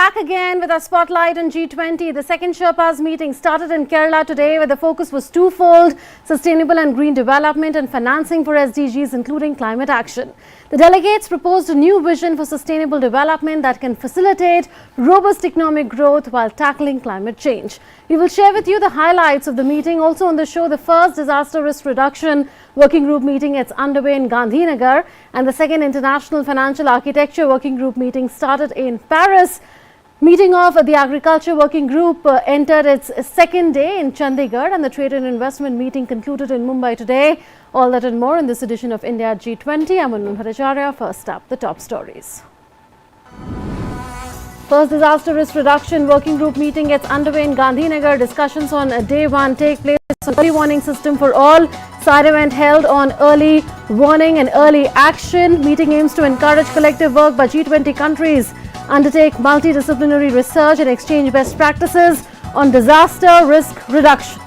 back again with our spotlight on G20. The second Sherpas meeting started in Kerala today, where the focus was twofold: sustainable and green development and financing for SDGs, including climate action. The delegates proposed a new vision for sustainable development that can facilitate robust economic growth while tackling climate change. We will share with you the highlights of the meeting. Also on the show, the first disaster risk reduction working group meeting gets underway in Gandhinagar, and the second international financial architecture working group meeting started in Paris. Meeting of the agriculture working group entered its second day in Chandigarh, and the trade and investment meeting concluded in Mumbai today. All that and more in this edition of India G20. I'm Anmol Bhattacharya. First up, the top stories. First disaster risk reduction working group meeting gets underway in Gandhinagar. Discussions on day one take place on early warning system for all. Side event held on early warning and early action. Meeting aims to encourage collective work by G20 countries, undertake multidisciplinary research and exchange best practices on disaster risk reduction.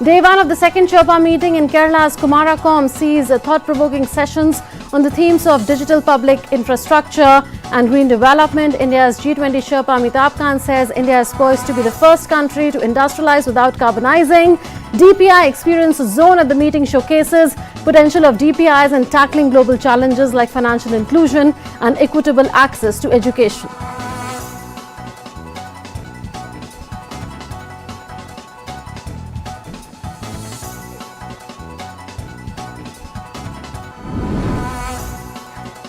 Day one of the second Sherpa meeting in Kerala's Kumarakom sees thought-provoking sessions on the themes of digital public infrastructure and green development. India's G20 Sherpa Amitabh Kant says India is poised to be the first country to industrialize without carbonizing. DPI Experience Zone at the meeting showcases potential of DPIs in tackling global challenges like financial inclusion and equitable access to education.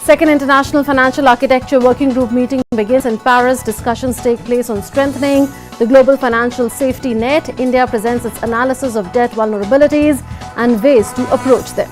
Second International Financial Architecture Working Group meeting begins in Paris. Discussions take place on strengthening the global financial safety net. India presents its analysis of debt vulnerabilities and ways to approach them.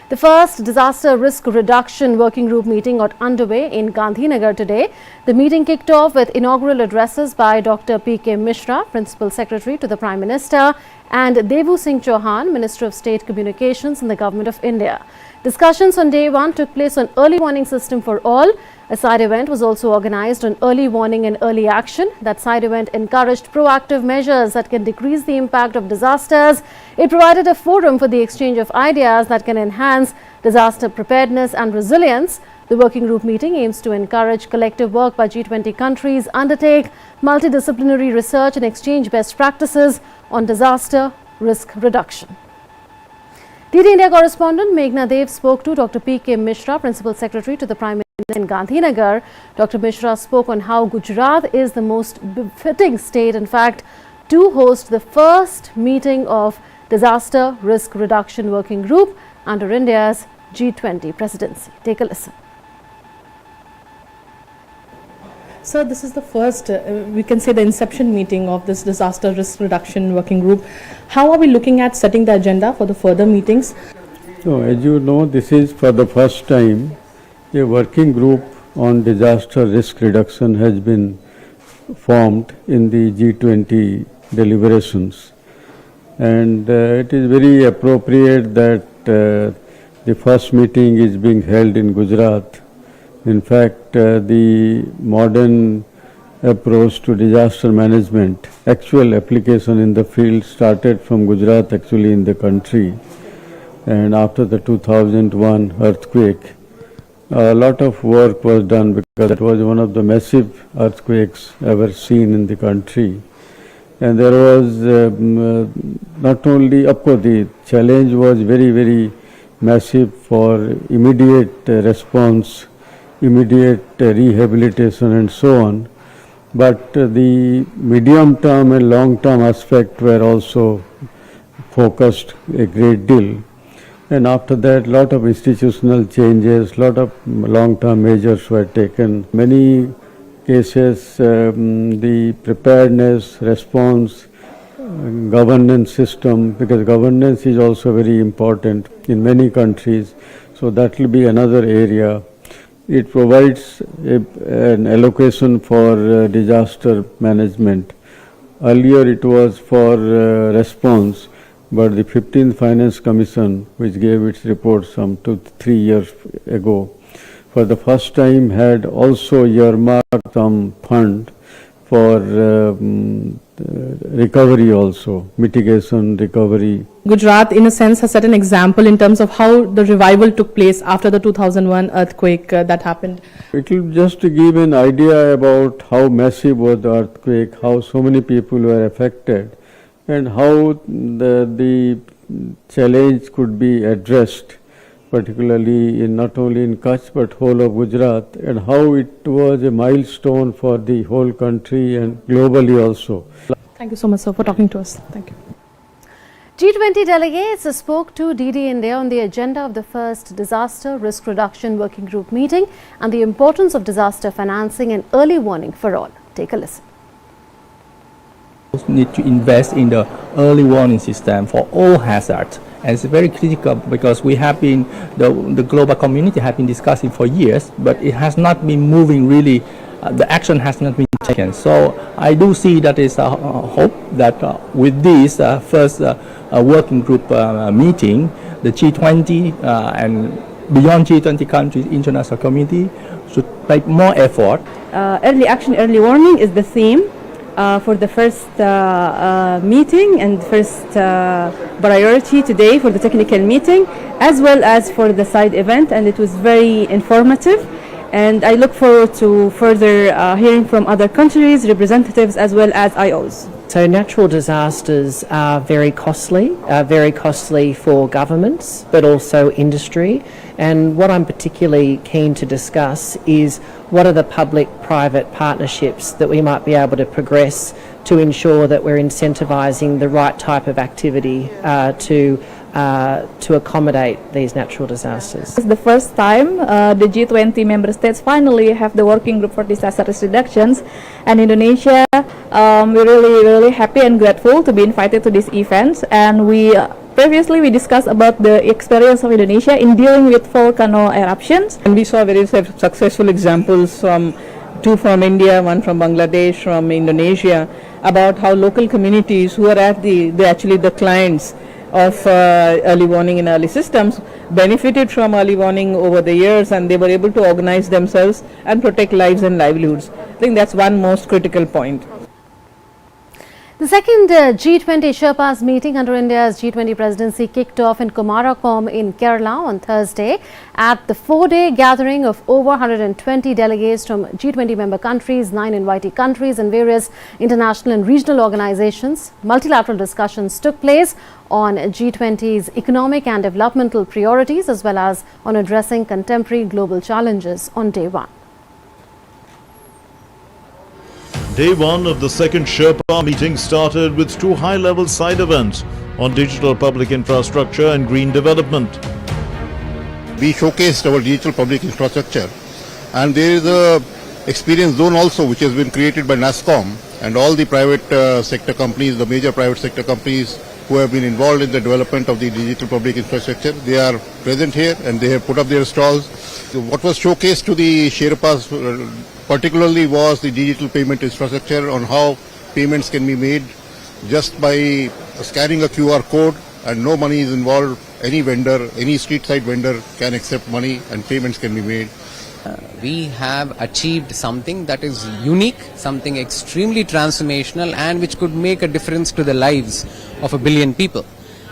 The first disaster risk reduction working group meeting got underway in Gandhinagar today. The meeting kicked off with inaugural addresses by Dr. P.K. Mishra, Principal Secretary to the Prime Minister, and Devu Singh Chauhan, Minister of State Communications in the Government of India. Discussions on day one took place on early warning system for all. A side event was also organized on early warning and early action. That side event encouraged proactive measures that can decrease the impact of disasters. It provided a forum for the exchange of ideas that can enhance disaster preparedness and resilience. The working group meeting aims to encourage collective work by G20 countries, undertake multidisciplinary research and exchange best practices on disaster risk reduction. DD India correspondent Meghna Dev spoke to Dr. P.K. Mishra, Principal Secretary to the Prime Minister in Gandhinagar. Dr. Mishra spoke on how Gujarat is the most befitting state, in fact, to host the first meeting of Disaster Risk Reduction Working Group under India's G20 presidency. Take a listen. So this is the first, we can say, the inception meeting of this Disaster Risk Reduction Working Group. How are we looking at setting the agenda for the further meetings? So, as you know, this is for the first time a working group on disaster risk reduction has been formed in the G20 deliberations. And it is very appropriate that the first meeting is being held in Gujarat. In fact, the modern approach to disaster management, actual application in the field started from Gujarat, actually in the country. And after the 2001 earthquake, a lot of work was done because it was one of the massive earthquakes ever seen in the country. And there was not only, of course, the challenge was very, very massive for immediate response, immediate rehabilitation and so on, but the medium term and long term aspect were also focused a great deal. And after that, lot of institutional changes, lot of long term measures were taken. Many cases, the preparedness, response, governance system, because governance is also very important in many countries, so that will be another area. It provides an allocation for disaster management. Earlier it was for response, but the 15th Finance Commission, which gave its report some 2-3 years ago, for the first time had also earmarked some fund for recovery also, mitigation, recovery. Gujarat, in a sense, has set an example in terms of how the revival took place after the 2001 earthquake that happened. It will just give an idea about how massive was the earthquake, how so many people were affected, and how the challenge could be addressed, particularly in not only in Kutch but whole of Gujarat, and how it was a milestone for the whole country and globally also. Thank you so much, sir, for talking to us. Thank you. G20 delegates spoke to DD India on the agenda of the first Disaster Risk Reduction Working Group meeting and the importance of disaster financing and early warning for all. Take a listen. Need to invest in the early warning system for all hazards, and it's very critical because we have been the global community have been discussing for years, but it has not been moving really. The action has not been taken. So I do see that is a hope that with this first working group meeting, the G20 and beyond G20 countries, international community should make more effort. Early action, early warning is the theme for the first meeting and first priority today for the technical meeting, as well as for the side event, and it was very informative. And I look forward to further hearing from other countries, representatives, as well as IOs. So natural disasters are very costly for governments, but also industry. And what I'm particularly keen to discuss is what are the public-private partnerships that we might be able to progress to ensure that we're incentivising the right type of activity to accommodate these natural disasters. It's the first time the G20 member states finally have the working group for disaster risk reductions, and Indonesia, we're really happy and grateful to be invited to this event. And previously we discussed about the experience of Indonesia in dealing with volcano eruptions. And we saw very successful examples two from India, one from Bangladesh, from Indonesia, about how local communities who are at actually the clients of early warning and early systems benefited from early warning over the years, and they were able to organize themselves and protect lives and livelihoods. I think that's one most critical point. The second G20 Sherpas meeting under India's G20 presidency kicked off in Kumarakom in Kerala on Thursday at the 4-day gathering of over 120 delegates from G20 member countries, 9 invitee countries and various international and regional organizations. Multilateral discussions took place on G20's economic and developmental priorities as well as on addressing contemporary global challenges on day one. Day one of the second Sherpa meeting started with two high-level side events on digital public infrastructure and green development. We showcased our digital public infrastructure, and there is a experience zone also which has been created by NASSCOM and all the private sector companies, the major private sector companies who have been involved in the development of the digital public infrastructure. They are present here and they have put up their stalls. So what was showcased to the Sherpas particularly was the digital payment infrastructure, on how payments can be made just by scanning a QR code and no money is involved. Any vendor, any street side vendor can accept money and payments can be made. We have achieved something that is unique, something extremely transformational and which could make a difference to the lives of 1 billion people.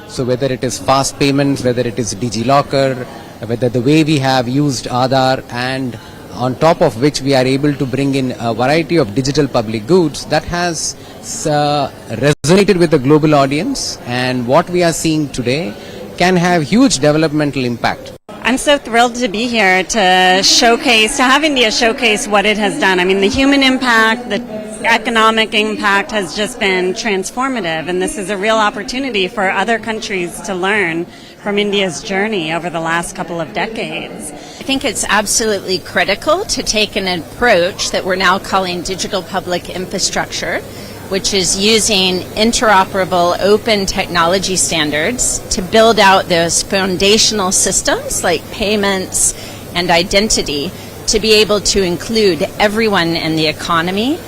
So whether it is fast payments, whether it is DigiLocker, whether the way we have used Aadhaar, and on top of which we are able to bring in a variety of digital public goods, that has resonated with the global audience, and what we are seeing today can have huge developmental impact. I'm so thrilled to be here to have India showcase what it has done. I mean, the human impact, the economic impact has just been transformative, and this is a real opportunity for other countries to learn from India's journey over the last couple of decades. I think it's absolutely critical to take an approach that we're now calling digital public infrastructure, which is using interoperable open technology standards to build out those foundational systems like payments and identity to be able to include everyone in the economy.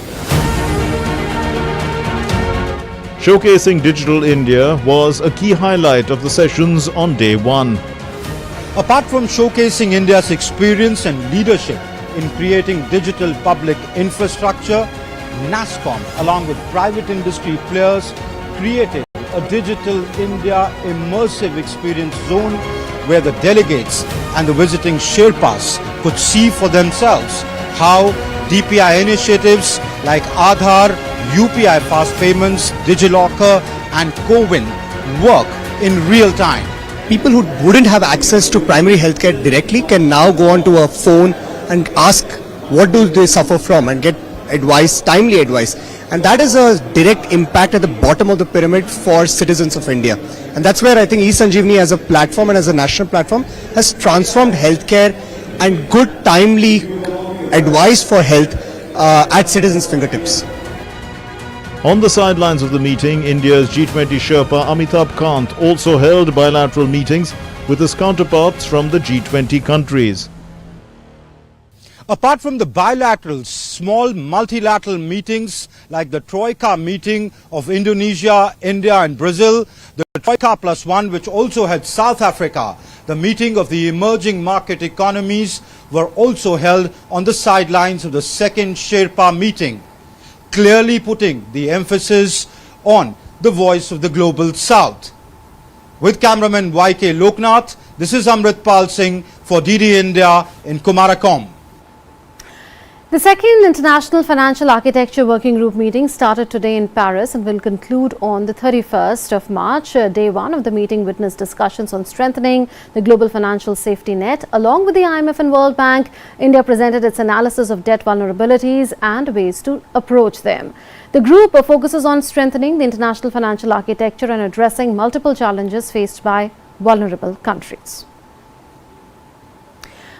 Showcasing Digital India was a key highlight of the sessions on day one. Apart from showcasing India's experience and leadership in creating digital public infrastructure, NASSCOM, along with private industry players, created a Digital India immersive experience zone where the delegates and the visiting Sherpas could see for themselves how DPI initiatives like Aadhaar, UPI fast payments, DigiLocker and CoWIN work in real time. People who wouldn't have access to primary healthcare directly can now go onto a phone and ask what do they suffer from and get advice, timely advice. And that is a direct impact at the bottom of the pyramid for citizens of India. And that's where I think eSanjeevani as a platform and as a national platform has transformed healthcare and good timely advice for health at citizens' fingertips. On the sidelines of the meeting, India's G20 Sherpa Amitabh Kant also held bilateral meetings with his counterparts from the G20 countries. Apart from the bilateral, small multilateral meetings like the Troika meeting of Indonesia, India and Brazil, the Troika +1 which also had South Africa, the meeting of the emerging market economies were also held on the sidelines of the second Sherpa meeting, clearly putting the emphasis on the voice of the global South. With cameraman YK Loknath, this is Amritpal Singh for DD India in Kumarakom. The second International Financial Architecture Working Group meeting started today in Paris and will conclude on the 31st of March. Day one of the meeting witnessed discussions on strengthening the global financial safety net. Along with the IMF and World Bank, India presented its analysis of debt vulnerabilities and ways to approach them. The group focuses on strengthening the international financial architecture and addressing multiple challenges faced by vulnerable countries.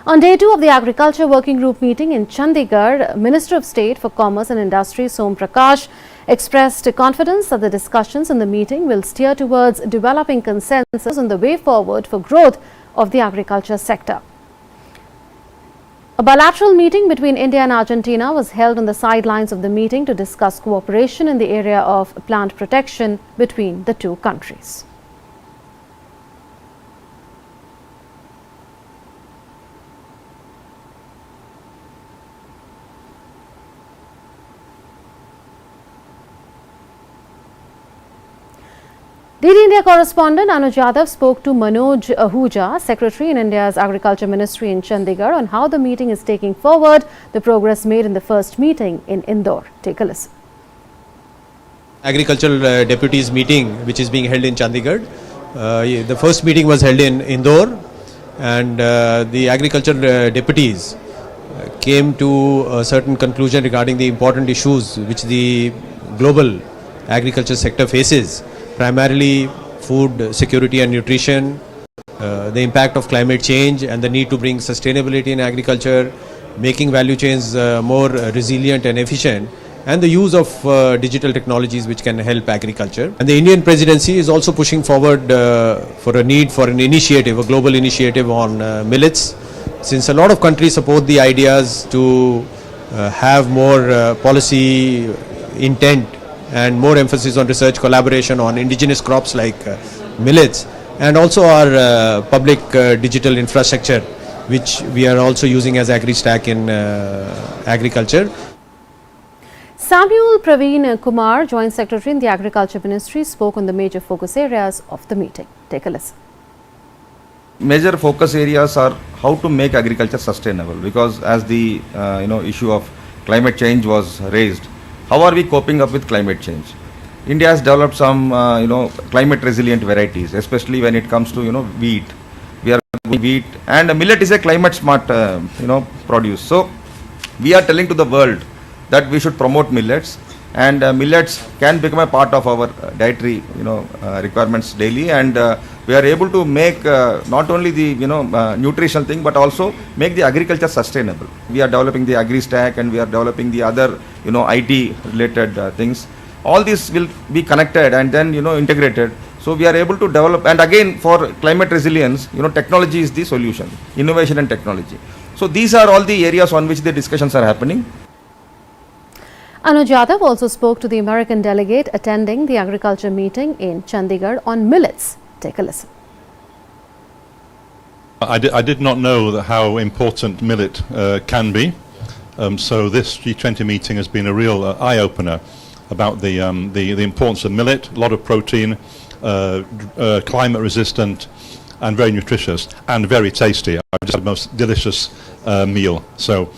On day two of the Agriculture Working Group meeting in Chandigarh, Minister of State for Commerce and Industry Som Prakash expressed confidence that the discussions in the meeting will steer towards developing consensus on the way forward for growth of the agriculture sector. A bilateral meeting between India and Argentina was held on the sidelines of the meeting to discuss cooperation in the area of plant protection between the two countries. DD India correspondent Anuj Yadav spoke to Manoj Ahuja, Secretary in India's Agriculture Ministry in Chandigarh, on how the meeting is taking forward the progress made in the first meeting in Indore. Take a listen. Agricultural Deputies meeting which is being held in Chandigarh. The first meeting was held in Indore and the agricultural deputies came to a certain conclusion regarding the important issues which the global agriculture sector faces. Primarily food security and nutrition, the impact of climate change and the need to bring sustainability in agriculture, making value chains more resilient and efficient, and the use of digital technologies which can help agriculture. And the Indian presidency is also pushing forward for a need for an initiative, a global initiative on millets, since a lot of countries support the ideas to have more policy intent and more emphasis on research collaboration on indigenous crops like millets, and also our public digital infrastructure which we are also using as agri-stack in agriculture. Samuel Praveen Kumar, Joint Secretary in the Agriculture Ministry, spoke on the major focus areas of the meeting. Take a listen. Major focus areas are how to make agriculture sustainable, because as the issue of climate change was raised, how are we coping up with climate change? India has developed some climate resilient varieties, especially when it comes to wheat. We are wheat, and millet is a climate smart produce. So we are telling to the world that we should promote millets, and millets can become a part of our dietary requirements daily, and we are able to make not only the nutritional thing but also make the agriculture sustainable. We are developing the agri-stack and we are developing the other IT related things. All these will be connected and then integrated. So we are able to develop, and again for climate resilience, technology is the solution, innovation and technology. So these are all the areas on which the discussions are happening. Anuj Yadav also spoke to the American delegate attending the agriculture meeting in Chandigarh on millets. Take a listen. I did not know how important millet can be. So this G20 meeting has been a real eye-opener about the importance of millet, a lot of protein, climate resistant and very nutritious and very tasty. I've just had the most delicious meal. So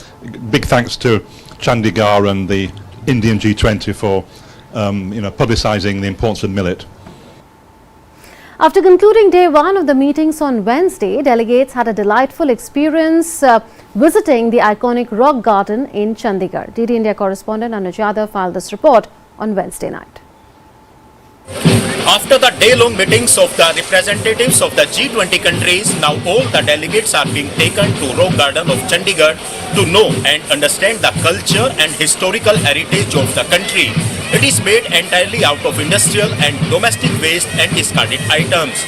big thanks to Chandigarh and the Indian G20 for publicising the importance of millet. After concluding day one of the meetings on Wednesday, delegates had a delightful experience visiting the iconic rock garden in Chandigarh. DD India correspondent Anuj Yadav filed this report on Wednesday night. After the day-long meetings of the representatives of the G20 countries, now all the delegates are being taken to Rock Garden of Chandigarh to know and understand the culture and historical heritage of the country. It is made entirely out of industrial and domestic waste and discarded items.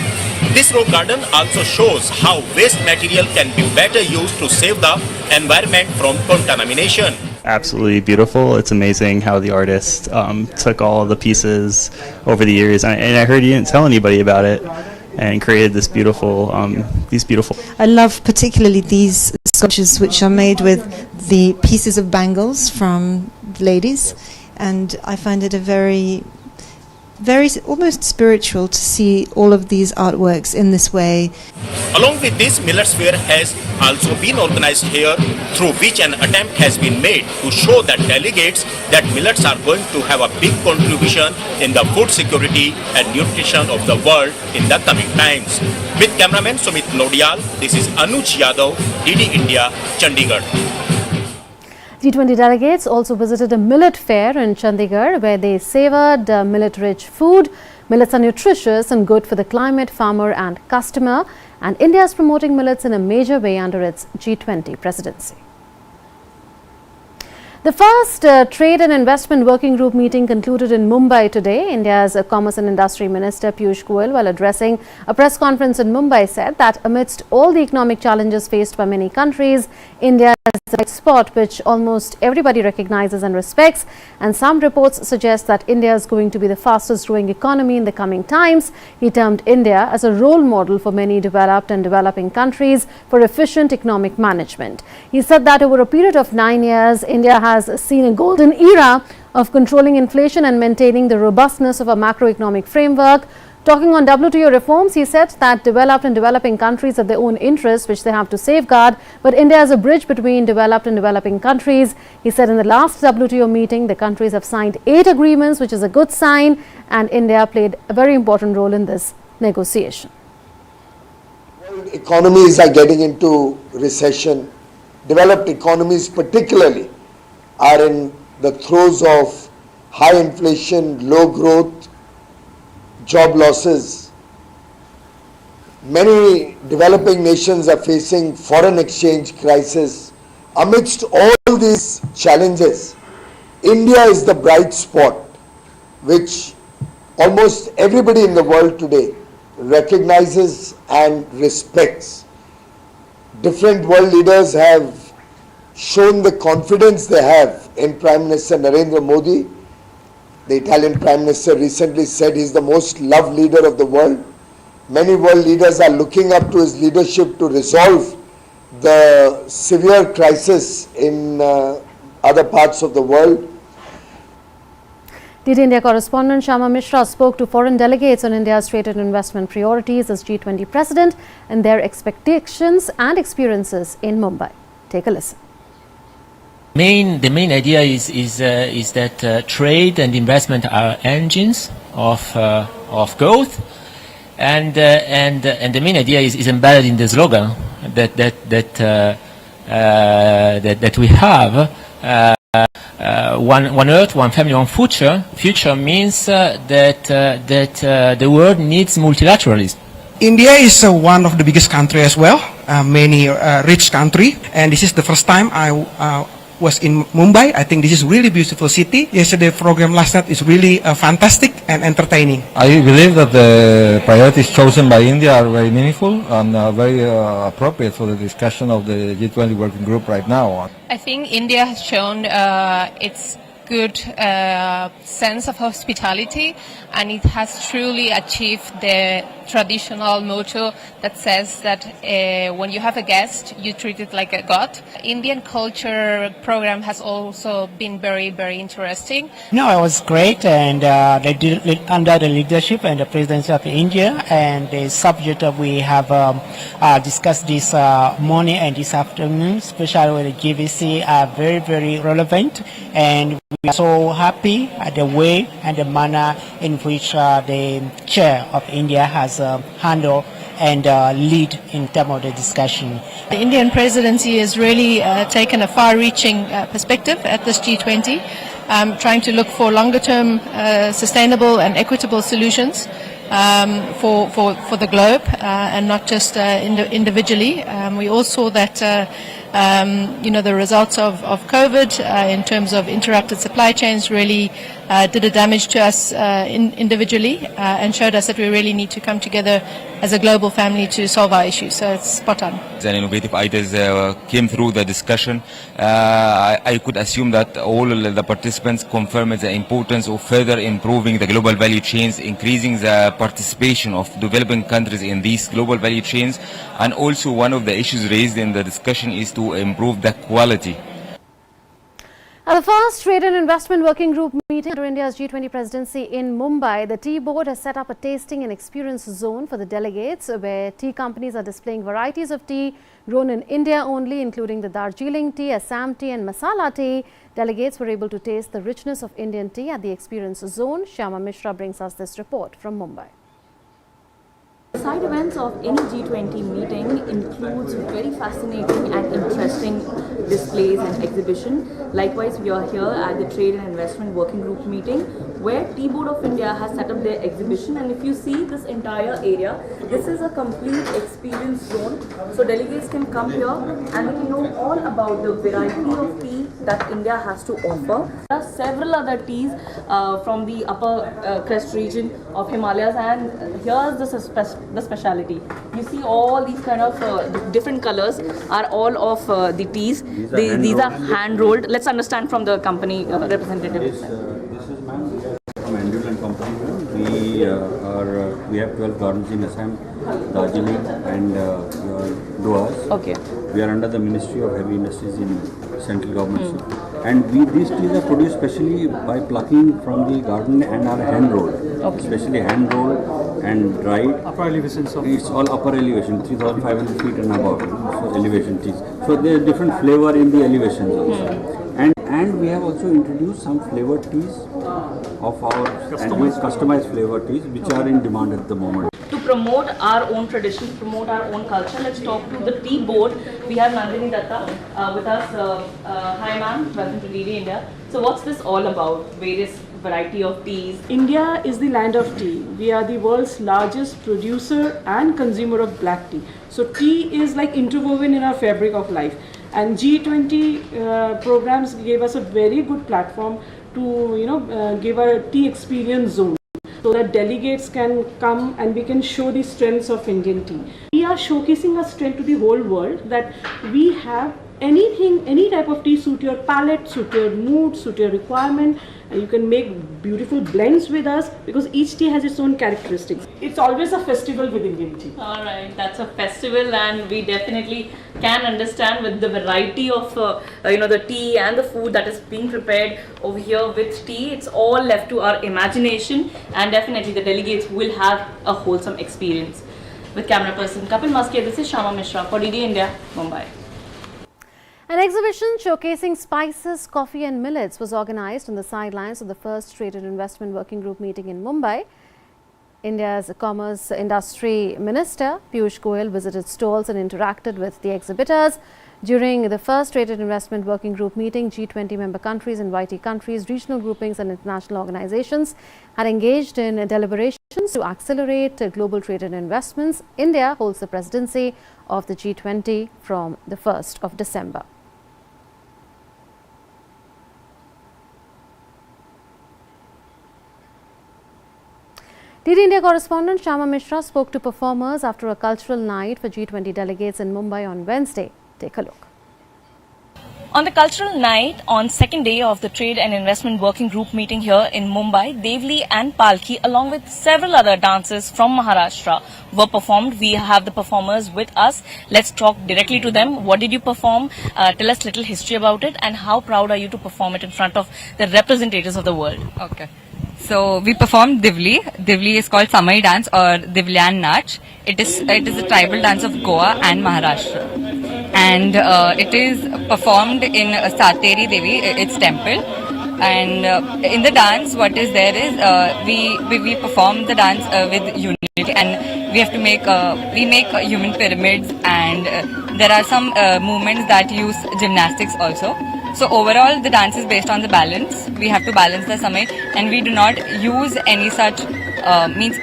This rock garden also shows how waste material can be better used to save the environment from contamination. Absolutely beautiful. It's amazing how the artist took all the pieces over the years, and I heard he didn't tell anybody about it, and created this beautiful, these beautiful. I love particularly these sculptures which are made with the pieces of bangles from ladies, and I find it a very almost spiritual to see all of these artworks in this way. Along with this, Millet's Fair has also been organized here, through which an attempt has been made to show that delegates that millets are going to have a big contribution in the food security and nutrition of the world in the coming times. With cameraman Sumit Nodial, this is Anuj Yadav, DD India, Chandigarh. G20 delegates also visited a millet fair in Chandigarh where they savoured millet-rich food. Millets are nutritious and good for the climate, farmer and customer, and India is promoting millets in a major way under its G20 presidency. The first Trade and Investment Working Group meeting concluded in Mumbai today. India's Commerce and Industry Minister Piyush Goyal, while addressing a press conference in Mumbai, said that amidst all the economic challenges faced by many countries, India is the bright spot which almost everybody recognizes and respects, and some reports suggest that India is going to be the fastest growing economy in the coming times. He termed India as a role model for many developed and developing countries for efficient economic management. He said that over a period of 9 years, India has seen a golden era of controlling inflation and maintaining the robustness of a macroeconomic framework. Talking on WTO reforms, he said that developed and developing countries have their own interests which they have to safeguard, but India is a bridge between developed and developing countries. He said in the last WTO meeting, the countries have signed 8 agreements, which is a good sign, and India played a very important role in this negotiation. World economies are getting into recession. Developed economies particularly are in the throes of high inflation, low growth, job losses. Many developing nations are facing foreign exchange crisis. Amidst all these challenges, India is the bright spot which almost everybody in the world today recognizes and respects. Different world leaders have shown the confidence they have in Prime Minister Narendra Modi. The Italian Prime Minister recently said he's the most loved leader of the world. Many world leaders are looking up to his leadership to resolve the severe crisis in other parts of the world. DD India correspondent Shama Mishra spoke to foreign delegates on India's trade and investment priorities as G20 president and their expectations and experiences in Mumbai. Take a listen. The main idea is that trade and investment are engines of growth, and the main idea is embedded in the slogan that we have. One Earth, one family, one future. Future means that the world needs multilateralism. India is one of the biggest country as well, many rich country, and this is the first time I was in Mumbai. I think this is really beautiful city. Yesterday program last night is really fantastic and entertaining. I believe that the priorities chosen by India are very meaningful and very appropriate for the discussion of the G20 working group right now. I think India has shown its good sense of hospitality, and it has truly achieved the traditional motto that says that when you have a guest, you treat it like a god. Indian culture program has also been very, very interesting. No, it was great, and they did it under the leadership and the presidency of India, and the subject that we have discussed this morning and this afternoon, especially with the GVC, are very, very relevant, and we are so happy at the way and the manner in which the chair of India has handled and lead in terms of the discussion. The Indian presidency has really taken a far-reaching perspective at this G20, trying to look for longer-term sustainable and equitable solutions for the globe and not just individually. We all saw that the results of COVID in terms of interrupted supply chains really did a damage to us individually and showed us that we really need to come together as a global family to solve our issues. So it's spot on. And innovative ideas came through the discussion. I could assume that all the participants confirmed the importance of further improving the global value chains, increasing the participation of developing countries in these global value chains, and also one of the issues raised in the discussion is to improve the quality. At the first Trade and Investment Working Group meeting under India's G20 presidency in Mumbai, the tea board has set up a tasting and experience zone for the delegates where tea companies are displaying varieties of tea grown in India only, including the Darjeeling tea, Assam tea and Masala tea. Delegates were able to taste the richness of Indian tea at the experience zone. Shyama Mishra brings us this report from Mumbai. Side events of any G20 meeting includes very fascinating and interesting displays and exhibition. Likewise, we are here at the Trade and Investment Working Group meeting where Tea Board of India has set up their exhibition, and if you see this entire area, this is a complete experience zone. So delegates can come here and they can know all about the variety of tea that India has to offer. There are several other teas from the upper crest region of Himalayas, and here's the speciality. You see all these kind of different colors are all of the teas. These are hand rolled. Let's understand from the company representative. This is from Andrew and Company. We have 12 gardens in Assam, Darjeeling and Doas. Okay. We are under the Ministry of Heavy Industries in central government. And these teas are produced specially by plucking from the garden and are hand rolled. Okay. Especially hand rolled and dried. Upper elevations of it's all upper elevation, 3,500 feet and above. So elevation teas. So there is different flavor in the elevations also. And we have also introduced some flavored teas of our customized flavored teas which are in demand at the moment. To promote our own tradition, to promote our own culture, let's talk to the tea board. We have Nandini Datta with us. Hi ma'am, welcome to DD India. So what's this all about? Various variety of teas. India is the land of tea. We are the world's largest producer and consumer of black tea. So tea is like interwoven in our fabric of life. And G20 programs gave us a very good platform to give a tea experience zone, so that delegates can come and we can show the strengths of Indian tea. We are showcasing our strength to the whole world, that we have anything, any type of tea suit your palate, suit your mood, suit your requirement, and you can make beautiful blends with us because each tea has its own characteristics. It's always a festival with Indian tea. Alright, that's a festival, and we definitely can understand with the variety of the tea and the food that is being prepared over here with tea. It's all left to our imagination, and definitely the delegates will have a wholesome experience. With camera person Kapil Maske, this is Shyama Mishra for DD India, Mumbai. An exhibition showcasing spices, coffee and millets was organized on the sidelines of the first Trade and Investment Working Group meeting in Mumbai. India's Commerce Industry Minister Piyush Goyal visited stalls and interacted with the exhibitors. During the first Trade and Investment Working Group meeting, G20 member countries, invitee countries, regional groupings and international organizations had engaged in deliberations to accelerate global trade and investments. India holds the presidency of the G20 from the 1st of December. DD India correspondent Shyama Mishra spoke to performers after a cultural night for G20 delegates in Mumbai on Wednesday. Take a look. On the cultural night, on second day of the Trade and Investment Working Group meeting here in Mumbai, Devli and Palki, along with several other dances from Maharashtra, were performed. We have the performers with us. Let's talk directly to them. What did you perform? Tell us a little history about it, and how proud are you to perform it in front of the representatives of the world? Okay. So we performed Divli. Divli is called Samai dance or Divlyan Nach. It is a tribal dance of Goa and Maharashtra. And it is performed in Sateri Devi, its temple. And in the dance, what is there is we perform the dance with unity, and we have to make human pyramids, and there are some movements that use gymnastics also. So overall, the dance is based on the balance. We have to balance the samai, and we do not use any such means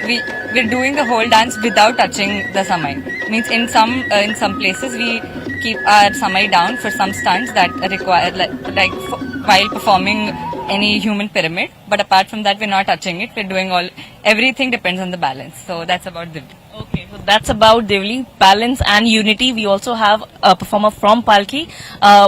we're doing the whole dance without touching the samai. Means in some places we keep our samai down for some stunts that require like while performing any human pyramid. But apart from that, we're not touching it. We're doing everything depends on the balance. So that's about Divli. Okay, so that's about Devli, balance and unity. We also have a performer from Palki.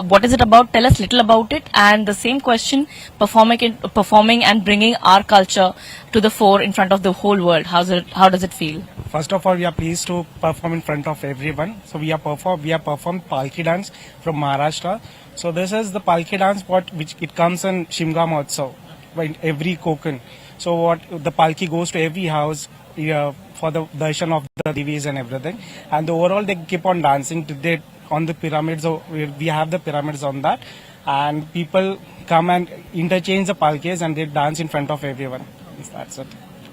What is it about? Tell us little about it. And the same question, performing and bringing our culture to the fore in front of the whole world. How does it feel? First of all, we are pleased to perform in front of everyone. So we have performed Palki dance from Maharashtra. So this is the Palki dance which it comes in Shimga Mahotsav in every Konkan. So the Palki goes to every house for the darshan of the Devis and everything. And overall they keep on dancing on the pyramids. So we have the pyramids on that. And people come and interchange the Palkis and they dance in front of everyone. That's it.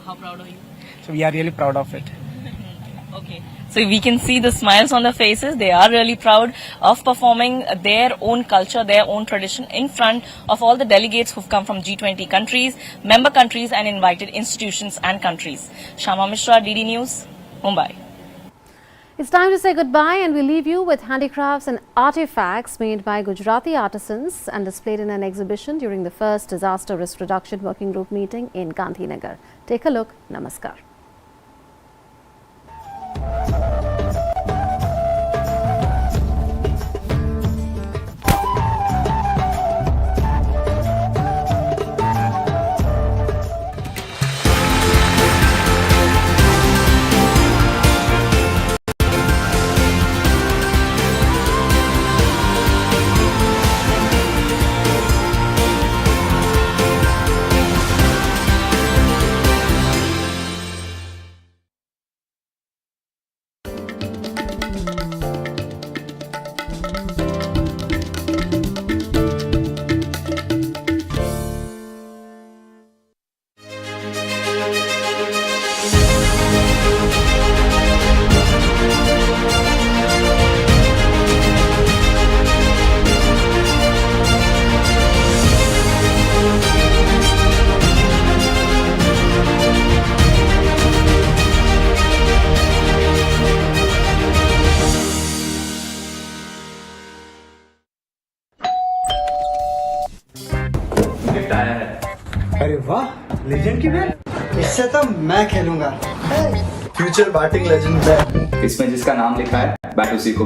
How proud are you? So we are really proud of it. Okay. So we can see the smiles on their faces. They are really proud of performing their own culture, their own tradition in front of all the delegates who've come from G20 countries, member countries and invited institutions and countries. Shama Mishra, DD News, Mumbai. It's time to say goodbye, and we leave you with handicrafts and artifacts made by Gujarati artisans and displayed in an exhibition during the first Disaster Risk Reduction Working Group meeting in Gandhinagar. Take a look. Namaskar. अरे वाह, legend की bat. इससे तो मैं खेलूंगा। Future batting legend bat. इसमें जिसका नाम लिखा है बैट उसी को